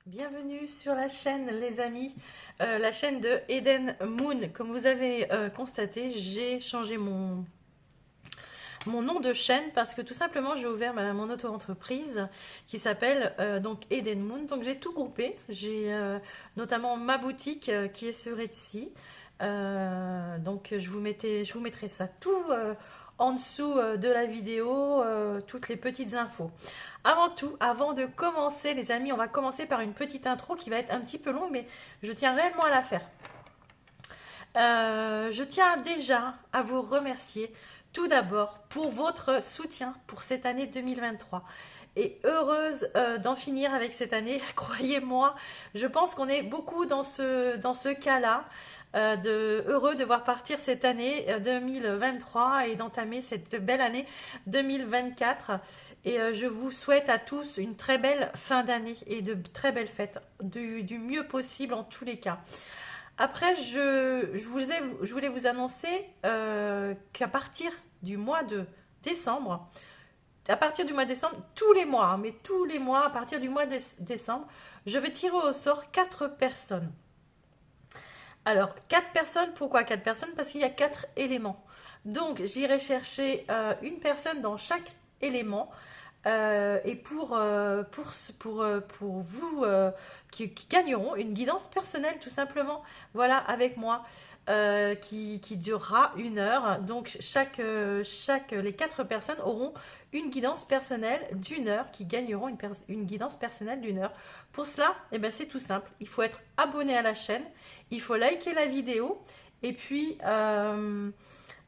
Bienvenue sur la chaîne les amis, la chaîne de Eden Moon. Comme vous avez constaté, j'ai changé mon nom de chaîne parce que tout simplement j'ai ouvert mon auto-entreprise qui s'appelle donc Eden Moon. Donc j'ai tout groupé, j'ai notamment ma boutique qui est sur Etsy. Donc je vous mettrai ça tout en dessous de la vidéo, toutes les petites infos. Avant tout, avant de commencer les amis, on va commencer par une petite intro qui va être un petit peu longue, mais je tiens réellement à la faire. Je tiens déjà à vous remercier tout d'abord pour votre soutien pour cette année 2023. Et heureuse d'en finir avec cette année, croyez-moi, je pense qu'on est beaucoup dans ce cas-là, heureux de voir partir cette année 2023 et d'entamer cette belle année 2024. Et je vous souhaite à tous une très belle fin d'année et de très belles fêtes, du mieux possible en tous les cas. Après, je voulais vous annoncer qu'à partir du mois de décembre, tous les mois, hein, mais tous les mois, à partir du mois de décembre, je vais tirer au sort 4 personnes. Alors, 4 personnes, pourquoi 4 personnes? Parce qu'il y a 4 éléments. Donc, j'irai chercher une personne dans chaque élément. Et pour vous qui gagneront une guidance personnelle tout simplement, voilà, avec moi, qui durera 1 heure. Donc les 4 personnes auront une guidance personnelle d'1 heure, qui gagneront une guidance personnelle d'1 heure. Pour cela, eh ben, c'est tout simple, il faut être abonné à la chaîne, il faut liker la vidéo et puis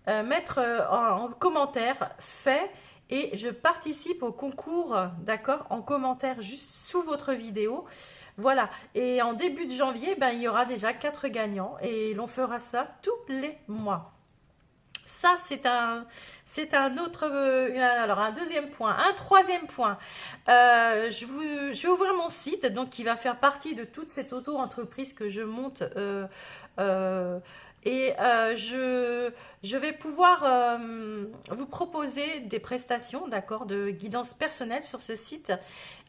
mettre en commentaire fait et je participe au concours, d'accord, en commentaire juste sous votre vidéo. Voilà, et en début de janvier, ben, il y aura déjà 4 gagnants et l'on fera ça tous les mois. Ça, c'est un autre, alors un deuxième point. Un troisième point, je vais ouvrir mon site, donc qui va faire partie de toute cette auto-entreprise que je monte. Et je vais pouvoir vous proposer des prestations, d'accord, de guidance personnelle sur ce site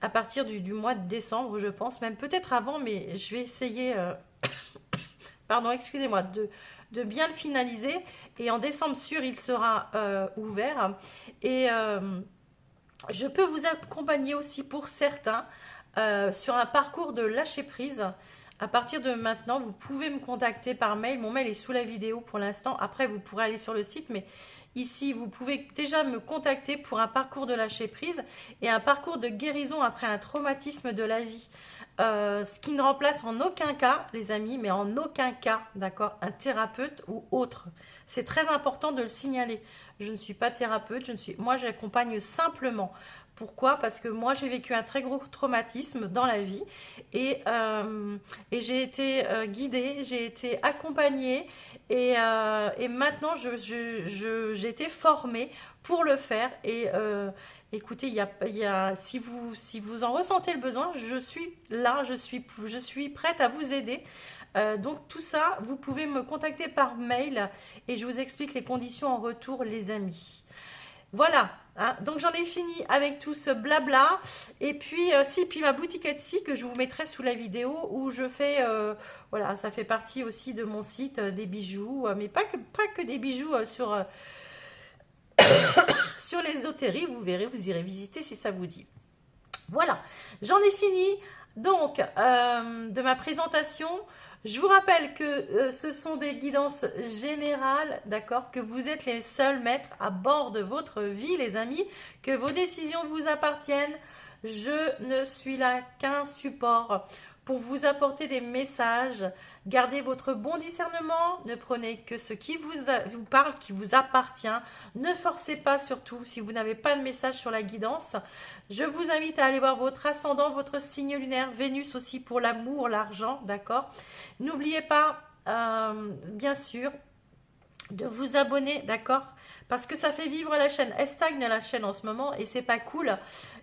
à partir du mois de décembre, je pense, même peut-être avant, mais je vais essayer, pardon, excusez-moi, de bien le finaliser. Et en décembre sûr, il sera ouvert. Et je peux vous accompagner aussi pour certains sur un parcours de lâcher prise. À partir de maintenant, vous pouvez me contacter par mail. Mon mail est sous la vidéo pour l'instant. Après, vous pourrez aller sur le site, mais ici, vous pouvez déjà me contacter pour un parcours de lâcher prise et un parcours de guérison après un traumatisme de la vie. Ce qui ne remplace en aucun cas, les amis, mais en aucun cas, d'accord, un thérapeute ou autre. C'est très important de le signaler. Je ne suis pas thérapeute, moi j'accompagne simplement. Pourquoi? Parce que moi j'ai vécu un très gros traumatisme dans la vie et j'ai été guidée, j'ai été accompagnée et maintenant j'ai été formée pour le faire et écoutez, si vous en ressentez le besoin, je suis là, je suis prête à vous aider. Donc tout ça, vous pouvez me contacter par mail et je vous explique les conditions en retour, les amis. Voilà, hein, donc j'en ai fini avec tout ce blabla. Et puis, puis ma boutique Etsy que je vous mettrai sous la vidéo où je fais, voilà, ça fait partie aussi de mon site, des bijoux, mais pas que des bijoux sur l'ésotérie, vous verrez, vous irez visiter si ça vous dit. Voilà, j'en ai fini donc de ma présentation. Je vous rappelle que ce sont des guidances générales, d'accord, que vous êtes les seuls maîtres à bord de votre vie, les amis, que vos décisions vous appartiennent. Je ne suis là qu'un support pour vous apporter des messages. Gardez votre bon discernement, ne prenez que ce qui vous parle, qui vous appartient. Ne forcez pas surtout si vous n'avez pas de message sur la guidance. Je vous invite à aller voir votre ascendant, votre signe lunaire, Vénus aussi pour l'amour, l'argent, d'accord. N'oubliez pas, bien sûr, de vous abonner, d'accord, parce que ça fait vivre la chaîne. Elle stagne la chaîne en ce moment et c'est pas cool.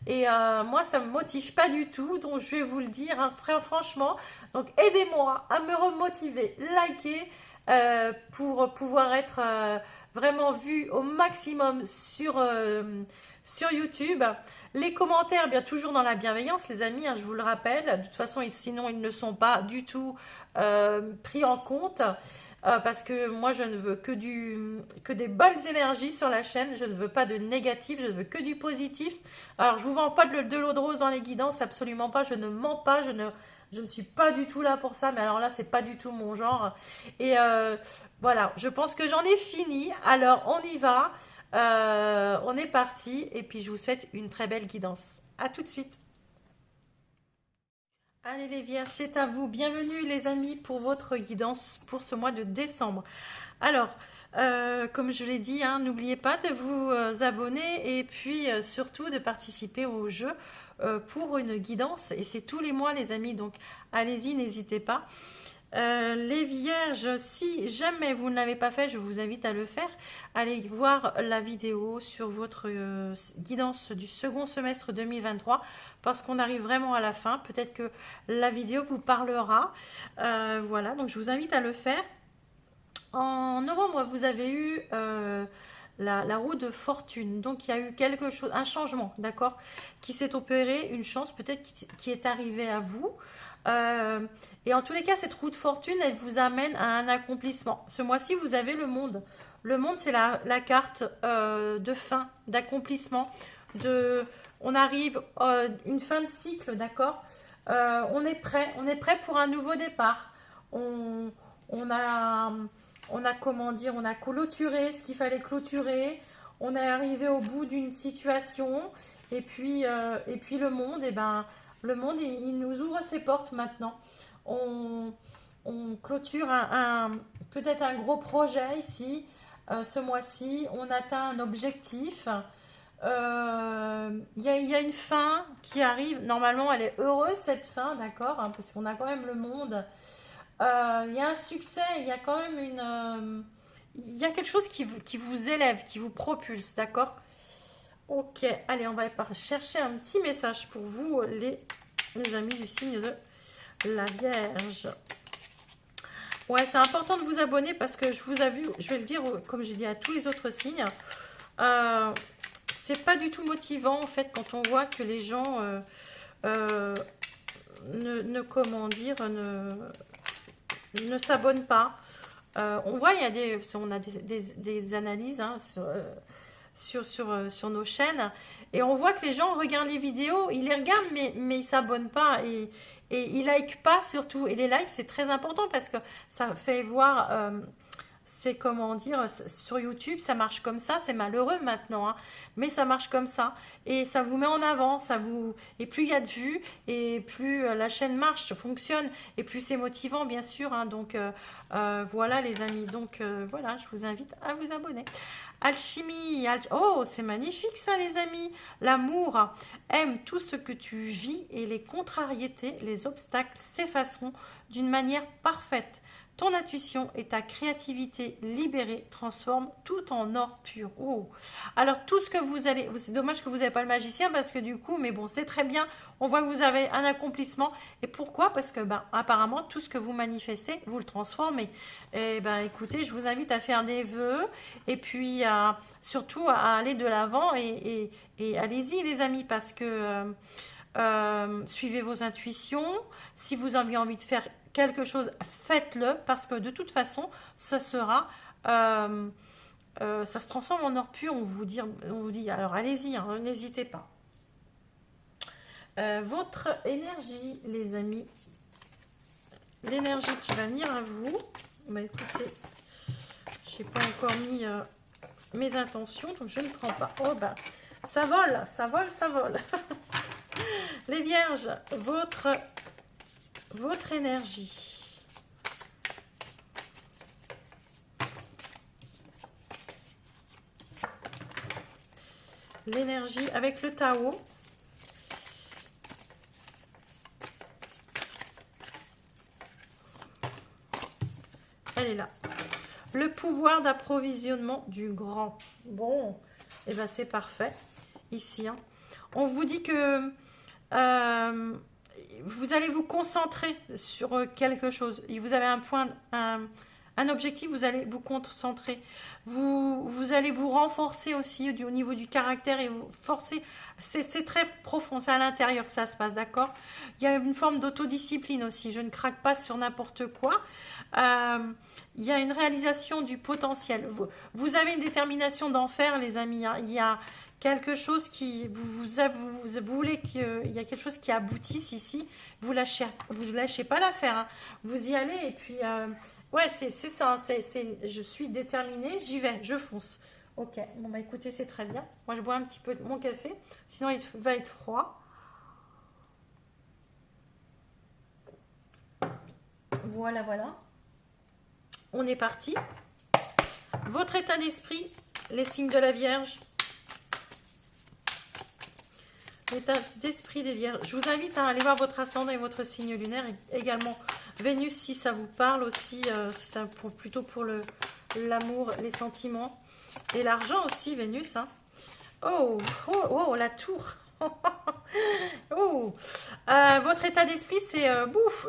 Et moi, ça me motive pas du tout, donc je vais vous le dire, hein, franchement. Donc aidez-moi à me remotiver, likez pour pouvoir être vraiment vu au maximum sur YouTube. Les commentaires, bien toujours dans la bienveillance, les amis, hein, je vous le rappelle. De toute façon, sinon, ils ne sont pas du tout pris en compte. Parce que moi, je ne veux que des bonnes énergies sur la chaîne. Je ne veux pas de négatif, je ne veux que du positif. Alors, je vous vends pas de l'eau de rose dans les guidances, absolument pas. Je ne mens pas, je ne suis pas du tout là pour ça. Mais alors là, c'est pas du tout mon genre. Et voilà, je pense que j'en ai fini. Alors, on y va. On est parti. Et puis, je vous souhaite une très belle guidance. À tout de suite. Allez les vierges, c'est à vous. Bienvenue les amis pour votre guidance pour ce mois de décembre. Alors, comme je l'ai dit, hein, n'oubliez pas de vous abonner et puis surtout de participer au jeu pour une guidance. Et c'est tous les mois les amis, donc allez-y, n'hésitez pas. Les vierges, si jamais vous ne l'avez pas fait, je vous invite à le faire. Allez voir la vidéo sur votre guidance du second semestre 2023 parce qu'on arrive vraiment à la fin. Peut-être que la vidéo vous parlera. Voilà, donc je vous invite à le faire. En novembre, vous avez eu la roue de fortune. Donc il y a eu quelque chose, un changement, d'accord, qui s'est opéré, une chance peut-être qui est arrivée à vous. Et en tous les cas, cette roue de fortune, elle vous amène à un accomplissement. Ce mois-ci, vous avez le monde. Le monde, c'est la carte de fin, d'accomplissement. On arrive une fin de cycle, d'accord. On est prêt pour un nouveau départ. On a, comment dire, on a clôturé ce qu'il fallait clôturer. On est arrivé au bout d'une situation. Et puis le monde, eh ben, le monde, il nous ouvre ses portes maintenant. On, on clôture peut-être un gros projet ici, ce mois-ci. On atteint un objectif. Il y a une fin qui arrive. Normalement, elle est heureuse, cette fin, d'accord, hein, parce qu'on a quand même le monde. Il y a un succès, il y a quand même il y a quelque chose qui vous élève, qui vous propulse, d'accord. Ok, allez, on va chercher un petit message pour vous, les amis du signe de la Vierge. Ouais, c'est important de vous abonner parce que je vous ai vu, je vais le dire comme j'ai dit à tous les autres signes, c'est pas du tout motivant en fait quand on voit que les gens comment dire, ne s'abonnent pas. On voit, on a des analyses hein, sur nos chaînes et on voit que les gens regardent les vidéos, ils les regardent mais ils ne s'abonnent pas et ils ne likent pas surtout. Et les likes, c'est très important parce que ça fait voir... c'est comment dire, sur YouTube, ça marche comme ça, c'est malheureux maintenant, hein, mais ça marche comme ça, et ça vous met en avant, et plus il y a de vues, et plus la chaîne marche, fonctionne, et plus c'est motivant, bien sûr, hein, donc voilà les amis, donc voilà, je vous invite à vous abonner. Alchimie, oh, c'est magnifique ça les amis, l'amour aime tout ce que tu vis, et les contrariétés, les obstacles s'effaceront d'une manière parfaite. Ton intuition et ta créativité libérée transforment tout en or pur. Oh. Alors tout ce que vous allez... C'est dommage que vous n'avez pas le magicien parce que du coup, mais bon, c'est très bien. On voit que vous avez un accomplissement. Et pourquoi? Parce que apparemment, tout ce que vous manifestez, vous le transformez. Et écoutez, je vous invite à faire des vœux et puis surtout à aller de l'avant et allez-y les amis parce que... suivez vos intuitions. Si vous avez envie de faire quelque chose, faites-le parce que de toute façon, ça sera, ça se transforme en or pur. On vous dit alors allez-y, hein, n'hésitez pas. Votre énergie, les amis, l'énergie qui va venir à vous. Écoutez, j'ai pas encore mis mes intentions, donc je ne prends pas. Oh ça vole, ça vole, ça vole. Les vierges, votre énergie. L'énergie avec le Tao. Elle est là. Le pouvoir d'approvisionnement du grand. Bon, et c'est parfait. Ici, hein. On vous dit que vous allez vous concentrer sur quelque chose. Vous avez un point, un objectif, vous allez vous concentrer. Vous allez vous renforcer aussi au niveau du caractère et vous forcer. C'est très profond, c'est à l'intérieur que ça se passe, d'accord? Il y a une forme d'autodiscipline aussi. Je ne craque pas sur n'importe quoi. Euh, il y a une réalisation du potentiel. Vous avez une détermination d'en faire, les amis, hein. Il y a quelque chose qui vous voulez qu'il y a quelque chose qui aboutisse ici. Vous lâchez pas l'affaire, hein. Vous y allez et puis ouais, c'est ça. Je suis déterminée, j'y vais, je fonce. Ok, bon bah écoutez, c'est très bien. Moi je bois un petit peu de mon café, sinon il va être froid. Voilà, voilà. On est parti. Votre état d'esprit, les signes de la Vierge. L'état d'esprit des Vierges. Je vous invite à aller voir votre ascendant et votre signe lunaire. Et également Vénus, si ça vous parle aussi, si ça, plutôt pour l'amour, les sentiments. Et l'argent aussi, Vénus. Hein. Oh, oh, oh, la tour. Oh. Votre état d'esprit, c'est bouf.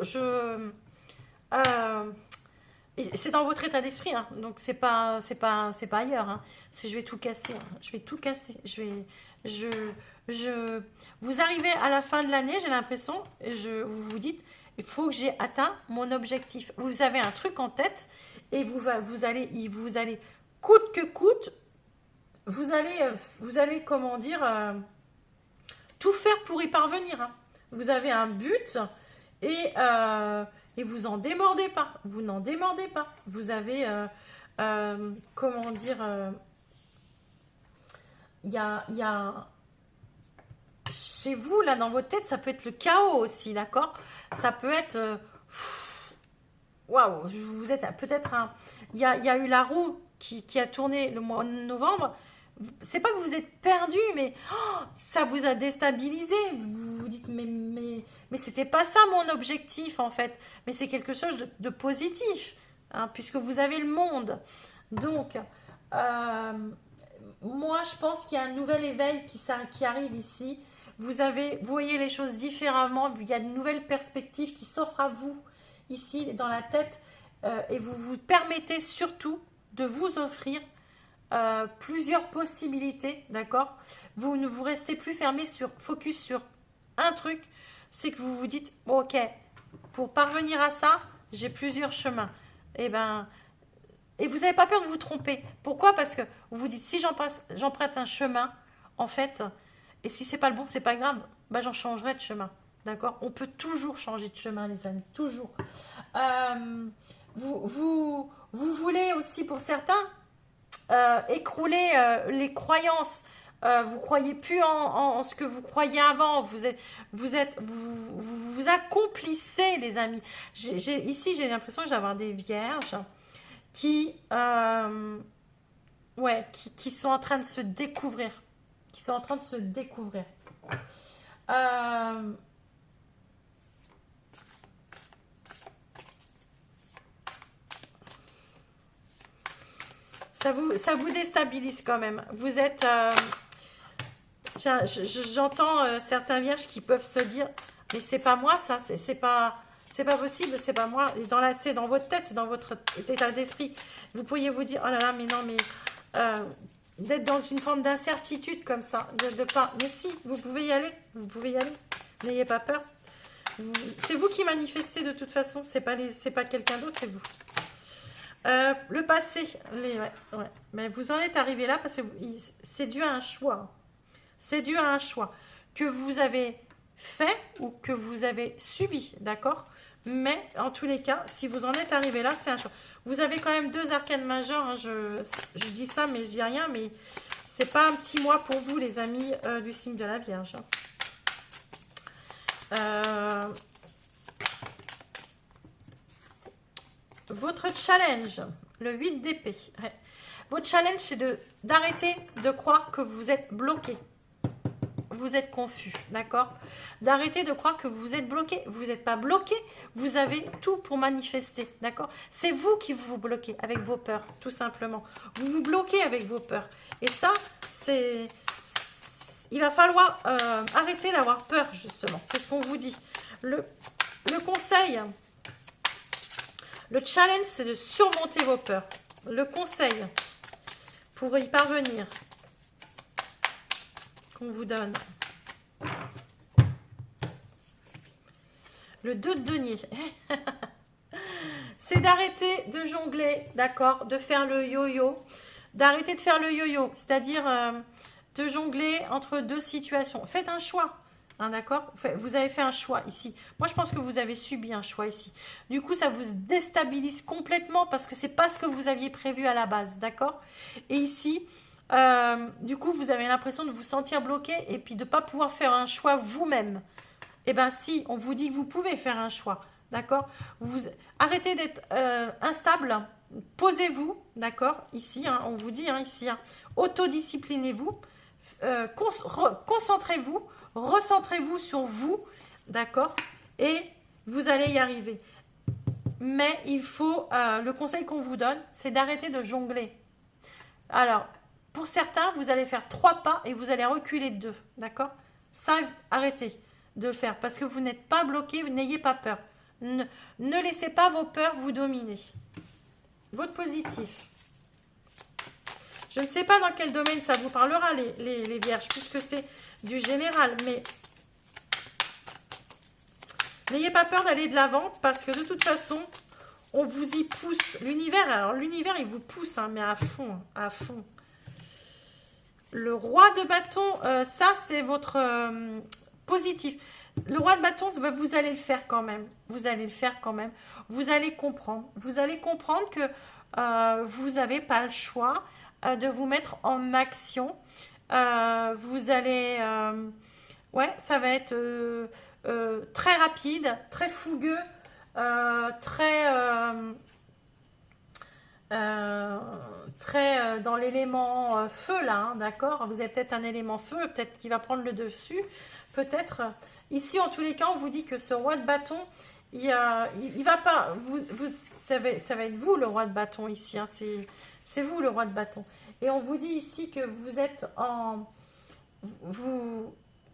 C'est dans votre état d'esprit, hein. Donc c'est pas ailleurs. Hein. Je vais tout casser. Hein. Je vais tout casser. Vous arrivez à la fin de l'année, j'ai l'impression, vous vous dites, il faut que j'ai atteint mon objectif. Vous avez un truc en tête et vous allez coûte que coûte, vous allez comment dire, tout faire pour y parvenir. Hein. Vous avez un but et vous en démordez pas. Vous n'en démordez pas. Vous avez, comment dire, il y a chez vous, là, dans votre tête, ça peut être le chaos aussi, d'accord? Ça peut être... Waouh, vous êtes peut-être un... Il y a eu la roue qui a tourné le mois de novembre. C'est pas que vous êtes perdu, mais ça vous a déstabilisé. Vous vous dites, mais c'était pas ça mon objectif, en fait. Mais c'est quelque chose de positif, hein, puisque vous avez le monde. Donc, moi, je pense qu'il y a un nouvel éveil qui arrive ici. Vous voyez les choses différemment. Il y a de nouvelles perspectives qui s'offrent à vous ici dans la tête. Et vous vous permettez surtout de vous offrir plusieurs possibilités, d'accord? Vous ne vous restez plus fermé focus sur un truc. C'est que vous vous dites, ok, pour parvenir à ça, j'ai plusieurs chemins. Et vous n'avez pas peur de vous tromper. Pourquoi? Parce que vous vous dites, si j'emprunte un chemin, en fait, et si c'est pas le bon, c'est pas grave, bah j'en changerai de chemin. D'accord? On peut toujours changer de chemin, les amis. Toujours. Vous voulez aussi, pour certains, écrouler les croyances. Vous croyez plus en ce que vous croyiez avant. Vous accomplissez, les amis. Ici, j'ai l'impression que d'avoir des vierges qui sont en train de se découvrir. Qui sont en train de se découvrir. Ça vous déstabilise quand même. Vous êtes... j'entends certains vierges qui peuvent se dire, mais c'est pas moi ça, c'est pas possible, c'est pas moi. C'est dans votre tête, c'est dans votre état d'esprit. Vous pourriez vous dire, oh là là, mais non, mais d'être dans une forme d'incertitude comme ça, de pas. Mais si, vous pouvez y aller, N'ayez pas peur. C'est vous qui manifestez de toute façon, c'est pas quelqu'un d'autre, c'est vous. Le passé, ouais. Mais vous en êtes arrivé là parce que c'est dû à un choix. C'est dû à un choix que vous avez fait ou que vous avez subi, d'accord? Mais en tous les cas, si vous en êtes arrivé là, c'est un choix. Vous avez quand même 2 arcanes majeures. Hein, je dis ça, mais je dis rien. Mais c'est pas un petit mois pour vous, les amis du signe de la Vierge. Votre challenge, le 8 d'épée. Ouais. Votre challenge, c'est d'arrêter de croire que vous êtes bloqué. Vous êtes confus, d'accord? D'arrêter de croire que vous êtes bloqué. Vous n'êtes pas bloqué, vous avez tout pour manifester, d'accord? C'est vous qui vous bloquez avec vos peurs, tout simplement. Vous vous bloquez avec vos peurs. Et ça, il va falloir arrêter d'avoir peur, justement. C'est ce qu'on vous dit. Le conseil Le challenge, c'est de surmonter vos peurs. Le conseil pour y parvenir qu'on vous donne. Le 2 de denier. C'est d'arrêter de jongler, d'accord, de faire le yo-yo. D'arrêter de faire le yo-yo, c'est-à-dire de jongler entre deux situations. Faites un choix. Hein, d'accord? Vous avez fait un choix ici. Moi, je pense que vous avez subi un choix ici. Du coup, ça vous déstabilise complètement parce que c'est pas ce que vous aviez prévu à la base. D'accord? Et ici, du coup, vous avez l'impression de vous sentir bloqué et puis de ne pas pouvoir faire un choix vous-même. Eh bien, si, on vous dit que vous pouvez faire un choix. D'accord? Arrêtez d'être instable. Posez-vous. D'accord? Ici, hein, on vous dit, hein, ici, hein, autodisciplinez-vous. Concentrez-vous. Recentrez-vous sur vous, d'accord? Et vous allez y arriver. Mais il faut, le conseil qu'on vous donne, c'est d'arrêter de jongler. Alors, pour certains, vous allez faire 3 pas et vous allez reculer 2, d'accord? Ça, arrêtez de le faire parce que vous n'êtes pas bloqué, n'ayez pas peur. Ne laissez pas vos peurs vous dominer. Votre positif. Je ne sais pas dans quel domaine ça vous parlera, les vierges, puisque c'est du général, mais n'ayez pas peur d'aller de l'avant, parce que de toute façon, on vous y pousse. L'univers, alors l'univers, il vous pousse, hein, mais à fond, à fond. Le roi de bâton, ça, c'est votre positif. Le roi de bâton, bah, vous allez le faire quand même. Vous allez le faire quand même. Vous allez comprendre. Vous allez comprendre que vous n'avez pas le choix de vous mettre en action. Vous allez... ouais, ça va être très rapide, très fougueux, très dans l'élément feu là, hein, d'accord? Vous avez peut-être un élément feu, peut-être qui va prendre le dessus, peut-être. Ici, en tous les cas, on vous dit que ce roi de bâton, il va pas, ça va être vous le roi de bâton ici, hein, c'est vous le roi de bâton. Et on vous dit ici que vous êtes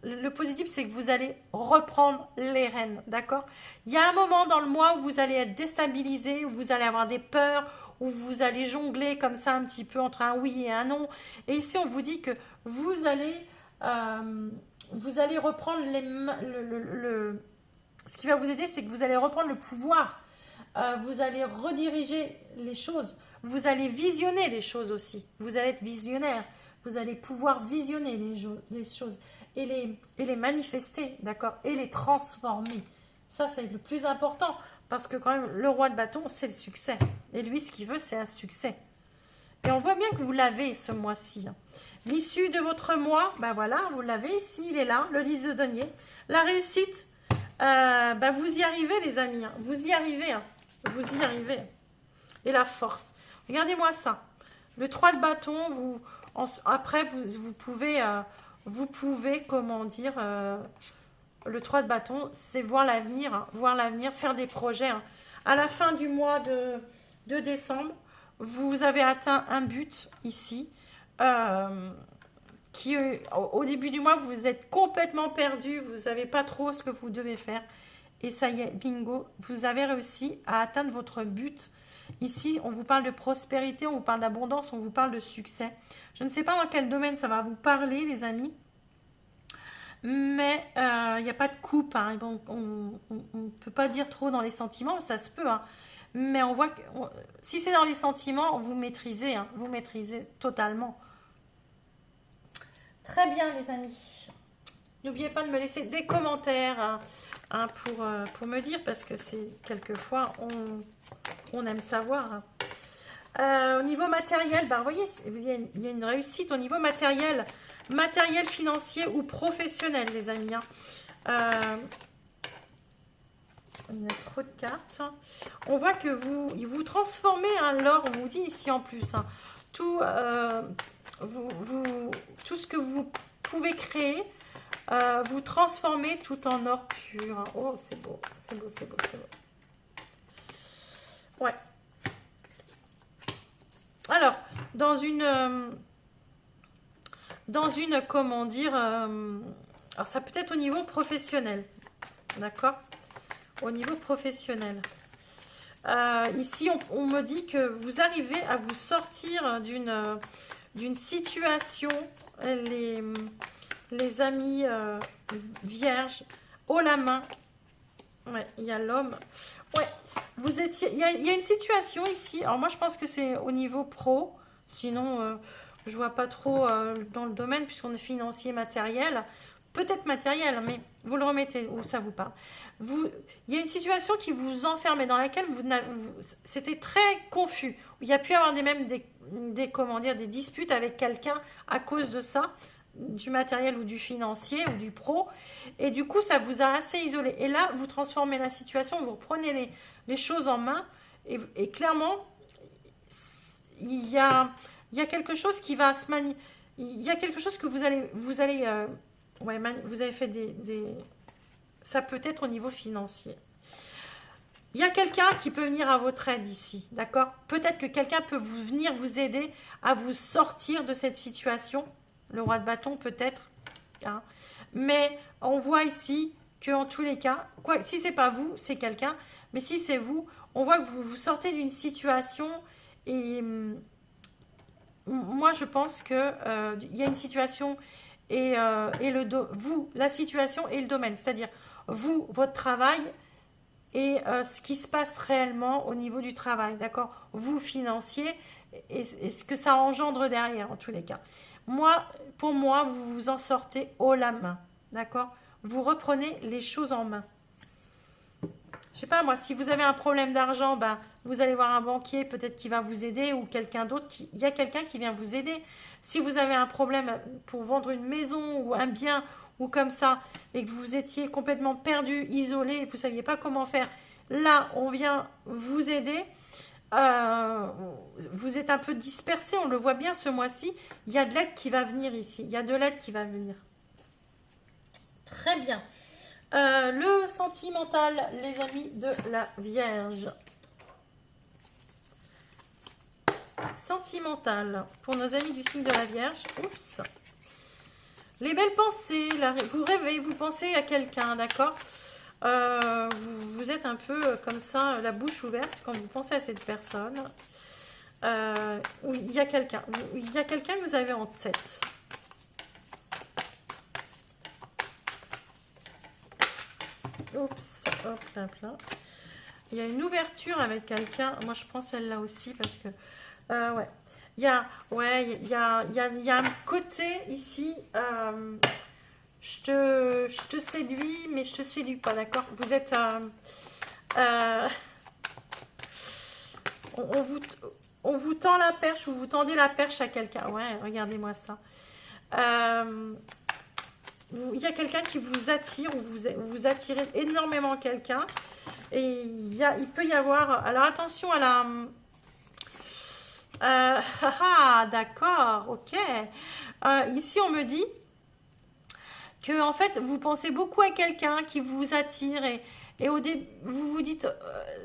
le positif, c'est que vous allez reprendre les rênes, d'accord? Il y a un moment dans le mois où vous allez être déstabilisé, où vous allez avoir des peurs, où vous allez jongler comme ça un petit peu entre un oui et un non. Et ici, on vous dit que vous allez reprendre ce qui va vous aider, c'est que vous allez reprendre le pouvoir. Vous allez rediriger les choses. Vous allez visionner les choses aussi. Vous allez être visionnaire. Vous allez pouvoir visionner les choses et les manifester, d'accord? Et les transformer. Ça, c'est le plus important. Parce que quand même, le roi de bâton, c'est le succès. Et lui, ce qu'il veut, c'est un succès. Et on voit bien que vous l'avez ce mois-ci. L'issue de votre mois, ben voilà, vous l'avez ici, il est là, le lys de denier. La réussite, vous y arrivez, les amis. Hein. Vous y arrivez. Hein. Vous y arrivez. Et la force. Regardez-moi ça. Le 3 de bâton, après, vous pouvez, comment dire, le 3 de bâton, c'est voir l'avenir, hein, faire des projets. Hein. À la fin du mois de décembre, vous avez atteint un but ici, qui, au début du mois, vous êtes complètement perdu, vous ne savez pas trop ce que vous devez faire. Et ça y est, bingo, vous avez réussi à atteindre votre but. Ici, on vous parle de prospérité, on vous parle d'abondance, on vous parle de succès. Je ne sais pas dans quel domaine ça va vous parler, les amis. Mais il n'y a pas de coupe. Hein. Bon, on ne peut pas dire trop dans les sentiments, ça se peut. Hein. Mais on voit que si c'est dans les sentiments, vous maîtrisez. Hein. Vous maîtrisez totalement. Très bien, les amis. N'oubliez pas de me laisser des commentaires hein, pour me dire, parce que c'est quelquefois, on aime savoir. Hein. Au niveau matériel, vous voyez, il y a une réussite au niveau matériel financier ou professionnel, les amis. Hein. Il y a trop de cartes. On voit que vous transformez hein, l'or, on vous dit ici en plus. Hein. Tout ce que vous pouvez créer, vous transformez tout en or pur. Hein. Oh, c'est beau, c'est beau, c'est beau, c'est beau. Ouais. Alors, dans une comment dire, alors ça peut être au niveau professionnel, d'accord? Au niveau professionnel. Ici, on me dit que vous arrivez à vous sortir d'une situation, les, les amis vierges, haut la main. Ouais, il y a l'homme. Ouais, vous étiez. Il y a une situation ici. Alors moi, je pense que c'est au niveau pro. Sinon, je vois pas trop dans le domaine puisqu'on est financier matériel. Peut-être matériel, mais vous le remettez où ça vous parle. Vous, il y a une situation qui vous enferme et dans laquelle c'était très confus. Il y a pu y avoir même comment dire, des disputes avec quelqu'un à cause de ça, du matériel ou du financier ou du pro. Et du coup, ça vous a assez isolé. Et là, vous transformez la situation, vous reprenez les choses en main. Et clairement, il y a quelque chose qui va se manier. Il y a quelque chose que ouais, vous avez fait ça peut être au niveau financier. Il y a quelqu'un qui peut venir à votre aide ici, d'accord? Peut-être que quelqu'un peut venir vous aider à vous sortir de cette situation. Le roi de bâton peut-être, hein. Mais on voit ici que en tous les cas, quoi, si c'est pas vous, c'est quelqu'un. Mais si c'est vous, on voit que vous vous sortez d'une situation et moi je pense que il y a une situation vous, la situation et le domaine, c'est-à-dire vous, votre travail et ce qui se passe réellement au niveau du travail, d'accord? Vous, financier, et ce que ça engendre derrière, en tous les cas. Moi, pour moi, vous vous en sortez haut la main, d'accord? Vous reprenez les choses en main. Je sais pas, moi, si vous avez un problème d'argent, ben, vous allez voir un banquier, peut-être qui va vous aider, ou quelqu'un d'autre. Il y a quelqu'un qui vient vous aider. Si vous avez un problème pour vendre une maison ou un bien, ou comme ça, et que vous étiez complètement perdu, isolé, et que vous ne saviez pas comment faire, là, on vient vous aider. Euh, vous êtes un peu dispersé, on le voit bien ce mois-ci. Il y a de l'aide qui va venir ici. Il y a de l'aide qui va venir. Très bien. Le sentimental, les amis de la Vierge. Sentimental pour nos amis du signe de la Vierge. Oups. Les belles pensées. Vous rêvez, vous pensez à quelqu'un, d'accord? Vous êtes un peu comme ça, la bouche ouverte quand vous pensez à cette personne. Oui, il y a quelqu'un. Il y a quelqu'un que vous avez en tête. Oups, hop là, là. Il y a une ouverture avec quelqu'un. Moi, je prends celle-là aussi parce que, ouais, il y a un côté ici. Je te séduis, mais je te séduis pas, d'accord? Vous êtes, euh, on vous, on vous tend la perche, ou vous tendez la perche à quelqu'un. Ouais, regardez-moi ça. Il y a quelqu'un qui vous attire, ou vous attirez énormément quelqu'un. Et il peut y avoir... Alors attention à la... d'accord, ok. Ici, on me dit que en fait, vous pensez beaucoup à quelqu'un qui vous attire et au début, vous vous dites,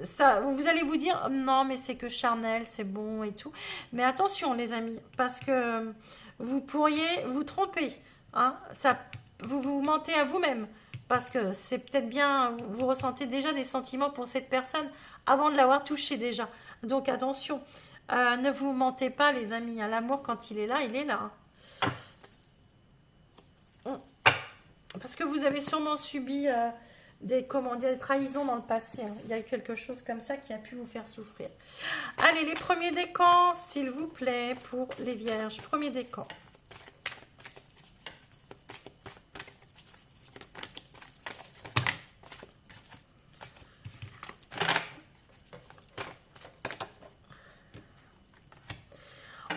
ça, vous allez vous dire, non, mais c'est que charnel, c'est bon et tout. Mais attention, les amis, parce que vous pourriez vous tromper. Hein, vous mentez à vous-même. Parce que c'est peut-être bien, vous ressentez déjà des sentiments pour cette personne avant de l'avoir touché déjà. Donc attention, ne vous mentez pas les amis. L'amour, quand il est là, il est là. Parce que vous avez sûrement subi des trahisons dans le passé. Hein. Il y a quelque chose comme ça qui a pu vous faire souffrir. Allez, les premiers décans, s'il vous plaît, pour les vierges. Premier décan.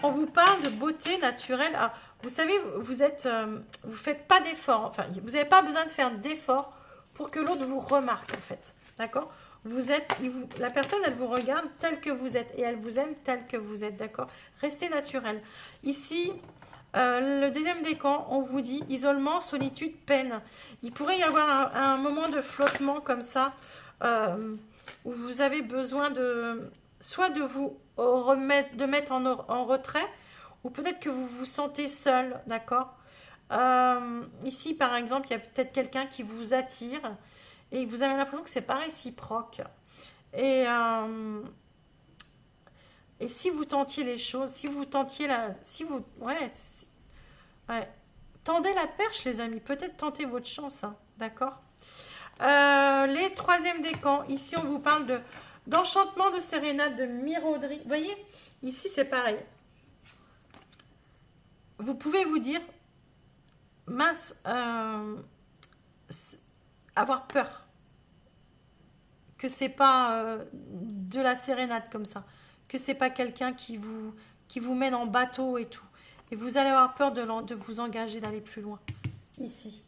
On vous parle de beauté naturelle. Alors, vous savez, vous faites pas d'efforts. Enfin, vous n'avez pas besoin de faire d'efforts pour que l'autre vous remarque, en fait. D'accord? La personne, elle vous regarde tel que vous êtes et elle vous aime tel que vous êtes. D'accord? Restez naturel. Ici, le deuxième décan, on vous dit isolement, solitude, peine. Il pourrait y avoir un moment de flottement comme ça, où vous avez besoin soit de vous mettre en retrait, ou peut-être que vous vous sentez seul, d'accord? Ici, par exemple, il y a peut-être quelqu'un qui vous attire et vous avez l'impression que c'est pas réciproque. Et, et si vous tentiez les choses, si vous tentiez la... Si vous... Ouais, ouais. Tendez la perche, les amis. Peut-être tentez votre chance, hein, d'accord. Les troisièmes décans. Ici, on vous parle d'enchantement, de sérénade, de mirauderie. Vous voyez, ici, c'est pareil. Vous pouvez vous dire, mince, avoir peur que c'est pas de la sérénade comme ça, que c'est pas quelqu'un qui vous mène en bateau et tout. Et vous allez avoir peur de vous engager, d'aller plus loin. Ici.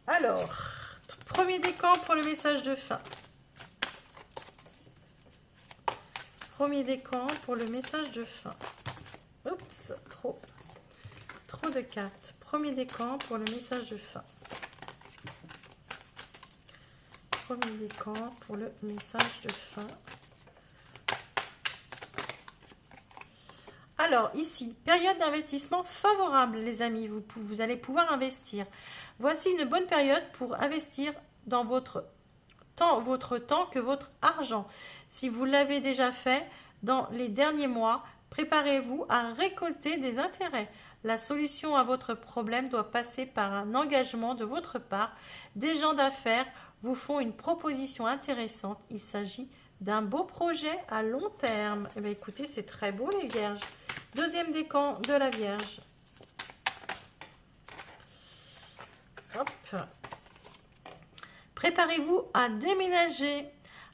Alors, premier décan pour le message de fin. Premier décan pour le message de fin. Oups, trop de cartes. Premier décan pour le message de fin. Premier décan pour le message de fin. Alors, ici, période d'investissement favorable, les amis. Vous allez pouvoir investir. Voici une bonne période pour investir dans votre temps que votre argent. Si vous l'avez déjà fait dans les derniers mois, préparez-vous à récolter des intérêts. La solution à votre problème doit passer par un engagement de votre part. Des gens d'affaires vous font une proposition intéressante. Il s'agit d'un beau projet à long terme. Eh bien, écoutez, c'est très beau, les vierges. Deuxième décan de la Vierge. Hop. Préparez-vous à déménager.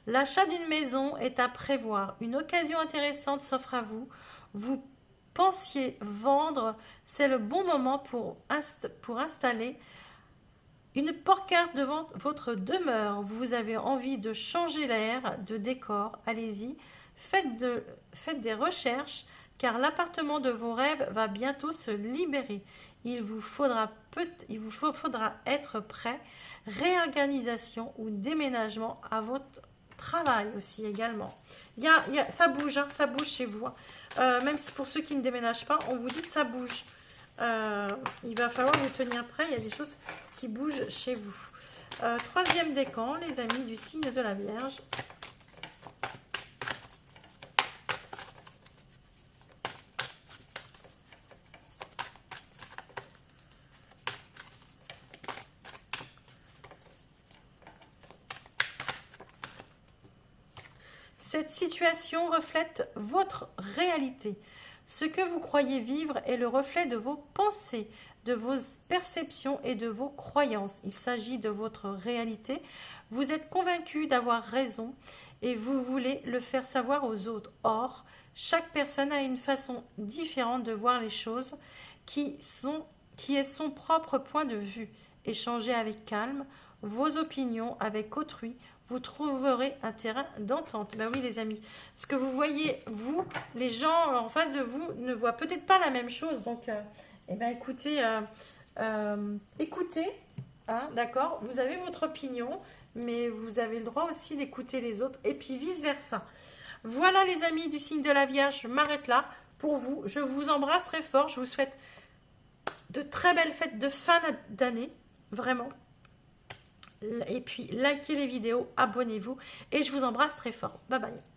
L'achat d'une maison est à prévoir. Une occasion intéressante s'offre à vous. Vous pensiez vendre, c'est le bon moment pour installer une pancarte devant votre demeure. Vous avez envie de changer l'air, de décor. Allez-y, faites des recherches car l'appartement de vos rêves va bientôt se libérer. Il vous faudra être prêt. Réorganisation ou déménagement à votre travail aussi également. Ça bouge, hein, ça bouge chez vous. Même si pour ceux qui ne déménagent pas, on vous dit que ça bouge. Il va falloir vous tenir prêt. Il y a des choses qui bougent chez vous. Troisième décan, les amis du signe de la Vierge. Cette situation reflète votre réalité. Ce que vous croyez vivre est le reflet de vos pensées, de vos perceptions et de vos croyances. Il s'agit de votre réalité. Vous êtes convaincu d'avoir raison et vous voulez le faire savoir aux autres. Or, chaque personne a une façon différente de voir les choses qui est son propre point de vue. Échangez avec calme vos opinions avec autrui. Vous trouverez un terrain d'entente. Ben oui, les amis. Ce que vous voyez, vous, les gens en face de vous ne voient peut-être pas la même chose. Donc, eh ben, écoutez, écoutez, hein, d'accord. Vous avez votre opinion, mais vous avez le droit aussi d'écouter les autres. Et puis, vice-versa. Voilà, les amis du signe de la Vierge. Je m'arrête là pour vous. Je vous embrasse très fort. Je vous souhaite de très belles fêtes de fin d'année. Vraiment. Et puis, likez les vidéos, abonnez-vous et je vous embrasse très fort. Bye bye.